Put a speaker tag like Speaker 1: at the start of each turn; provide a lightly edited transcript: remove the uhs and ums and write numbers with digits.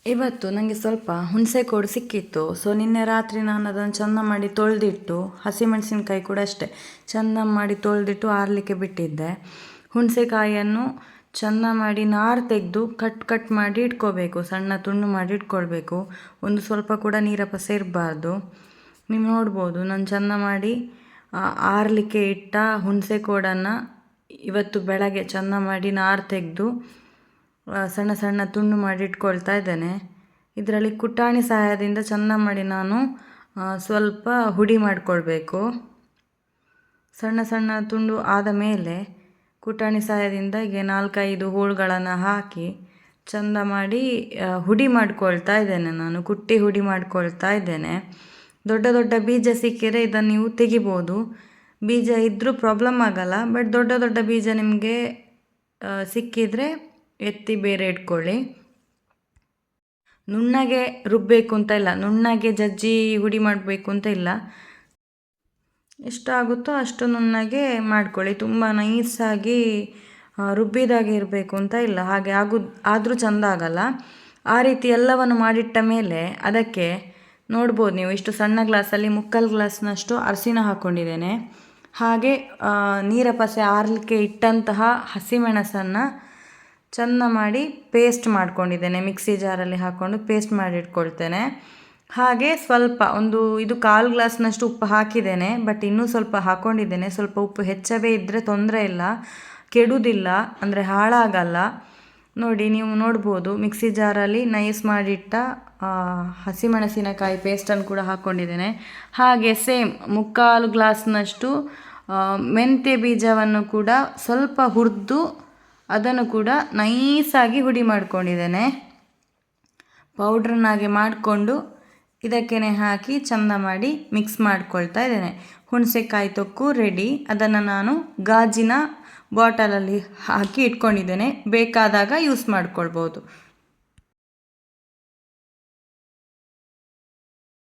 Speaker 1: ಇವತ್ತು ನನಗೆ ಸ್ವಲ್ಪ ಹುಣಸೆಕೋಡು ಸಿಕ್ಕಿತ್ತು. ಸೊ ನಿನ್ನೆ ರಾತ್ರಿ ನಾನು ಅದನ್ನು ಚೆಂದ ಮಾಡಿ ತೊಳೆದಿಟ್ಟು, ಹಸಿಮೆಣಸಿನ್ಕಾಯಿ ಕೂಡ ಅಷ್ಟೇ ಚೆಂದ ಮಾಡಿ ತೊಳೆದಿಟ್ಟು ಆರಲಿಕ್ಕೆ ಬಿಟ್ಟಿದ್ದೆ. ಹುಣಸೆಕಾಯಿಯನ್ನು ಚೆಂದ ಮಾಡಿ ನಾರು ತೆಗೆದು ಕಟ್ ಮಾಡಿ ಇಟ್ಕೋಬೇಕು, ಸಣ್ಣ ತುಂಡು ಮಾಡಿ ಇಟ್ಕೊಳ್ಬೇಕು. ಒಂದು ಸ್ವಲ್ಪ ಕೂಡ ನೀರಪಸ ಇರಬಾರ್ದು. ನೀವು ನೋಡ್ಬೋದು ನಾನು ಚೆಂದ ಮಾಡಿ ಆರಲಿಕ್ಕೆ ಇಟ್ಟ ಹುಣಸೆಕೋಡನ್ನು ಇವತ್ತು ಬೆಳಗ್ಗೆ ಚೆಂದ ಮಾಡಿ ನಾರು ತೆಗೆದು ಸಣ್ಣ ಸಣ್ಣ ತುಂಡು ಮಾಡಿ ಇಟ್ಕೊಳ್ತಾ ಇದ್ದೇನೆ. ಇದರಲ್ಲಿ ಕುಟಾಣಿ ಸಹಾಯದಿಂದ ಚೆಂದ ಮಾಡಿ ನಾನು ಸ್ವಲ್ಪ ಹುಡಿ ಮಾಡಿಕೊಳ್ಬೇಕು. ಸಣ್ಣ ಸಣ್ಣ ತುಂಡು ಆದ ಮೇಲೆ ಕುಟಾಣಿ ಸಹಾಯದಿಂದ ಹೀಗೆ 4-5 ಹೋಳುಗಳನ್ನು ಹಾಕಿ ಚೆಂದ ಮಾಡಿ ಹುಡಿ ಮಾಡಿಕೊಳ್ತಾ ಇದ್ದೇನೆ. ನಾನು ಕುಟ್ಟಿ ಹುಡಿ ಮಾಡಿಕೊಳ್ತಾ ಇದ್ದೇನೆ. ದೊಡ್ಡ ದೊಡ್ಡ ಬೀಜ ಸಿಕ್ಕಿದರೆ ಇದನ್ನು ನೀವು ತೆಗಿಬೋದು. ಬೀಜ ಇದ್ದರೂ ಪ್ರಾಬ್ಲಮ್ ಆಗಲ್ಲ. ಬಟ್ ದೊಡ್ಡ ದೊಡ್ಡ ಬೀಜ ನಿಮಗೆ ಸಿಕ್ಕಿದರೆ ಎತ್ತಿ ಬೇರೆ ಇಟ್ಕೊಳ್ಳಿ. ನುಣ್ಣಗೆ ರುಬ್ಬಬೇಕು ಅಂತ ಇಲ್ಲ, ನುಣ್ಣಗೆ ಜಜ್ಜಿ ಹುಡಿ ಮಾಡಬೇಕು ಅಂತ ಇಲ್ಲ. ಎಷ್ಟಾಗುತ್ತೋ ಅಷ್ಟು ನುಣ್ಣಗೆ ಮಾಡ್ಕೊಳ್ಳಿ. ತುಂಬ ನೈಸಾಗಿ ರುಬ್ಬಿದಾಗೆ ಇರಬೇಕು ಅಂತ ಇಲ್ಲ, ಹಾಗೆ ಆದರೂ ಚೆಂದ ಆಗಲ್ಲ. ಆ ರೀತಿ ಎಲ್ಲವನ್ನು ಮಾಡಿಟ್ಟ ಮೇಲೆ ಅದಕ್ಕೆ ನೋಡ್ಬೋದು ನೀವು, ಇಷ್ಟು ಸಣ್ಣ ಗ್ಲಾಸಲ್ಲಿ 3/4 ಗ್ಲಾಸ್ನಷ್ಟು ಅರಿಶಿನ ಹಾಕ್ಕೊಂಡಿದ್ದೇನೆ. ಹಾಗೆ ನೀರಪಸೆ ಆರಲಿಕ್ಕೆ ಇಟ್ಟಂತಹ ಹಸಿಮೆಣಸನ್ನು ಚೆಂದ ಮಾಡಿ ಪೇಸ್ಟ್ ಮಾಡ್ಕೊಂಡಿದ್ದೇನೆ. ಮಿಕ್ಸಿ ಜಾರಲ್ಲಿ ಹಾಕ್ಕೊಂಡು ಪೇಸ್ಟ್ ಮಾಡಿ ಇಟ್ಕೊಳ್ತೇನೆ. ಹಾಗೆ ಸ್ವಲ್ಪ ಇದು 1/4 ಗ್ಲಾಸ್ನಷ್ಟು ಉಪ್ಪು ಹಾಕಿದ್ದೇನೆ. ಬಟ್ ಇನ್ನೂ ಸ್ವಲ್ಪ ಹಾಕ್ಕೊಂಡಿದ್ದೇನೆ. ಸ್ವಲ್ಪ ಉಪ್ಪು ಹೆಚ್ಚವೇ ಇದ್ದರೆ ತೊಂದರೆ ಇಲ್ಲ, ಕೆಡುವುದಿಲ್ಲ, ಅಂದರೆ ಹಾಳಾಗಲ್ಲ. ನೋಡಿ, ನೀವು ನೋಡ್ಬೋದು ಮಿಕ್ಸಿ ಜಾರಲ್ಲಿ ನೈಸ್ ಮಾಡಿಟ್ಟ ಹಸಿಮೆಣಸಿನಕಾಯಿ ಪೇಸ್ಟನ್ನು ಕೂಡ ಹಾಕ್ಕೊಂಡಿದ್ದೇನೆ. ಹಾಗೆ ಸೇಮ್ 3/4 ಗ್ಲಾಸ್ನಷ್ಟು ಮೆಂತ್ಯ ಬೀಜವನ್ನು ಕೂಡ ಸ್ವಲ್ಪ ಹುರಿದು ಅದನ್ನು ಕೂಡ ನೈಸಾಗಿ ಹುಡಿ ಮಾಡ್ಕೊಂಡಿದ್ದೇನೆ. ಪೌಡ್ರನ್ನಾಗೆ ಮಾಡಿಕೊಂಡು ಇದಕ್ಕೇ ಹಾಕಿ ಚೆಂದ ಮಾಡಿ ಮಿಕ್ಸ್ ಮಾಡ್ಕೊಳ್ತಾ ಇದ್ದೇನೆ. ಹುಣಸೆಕಾಯಿ ತೊಕ್ಕು ರೆಡಿ. ಅದನ್ನು ನಾನು ಗಾಜಿನ ಬಾಟಲಲ್ಲಿ ಹಾಕಿ ಇಟ್ಕೊಂಡಿದ್ದೇನೆ. ಬೇಕಾದಾಗ ಯೂಸ್ ಮಾಡ್ಕೊಳ್ಬೋದು.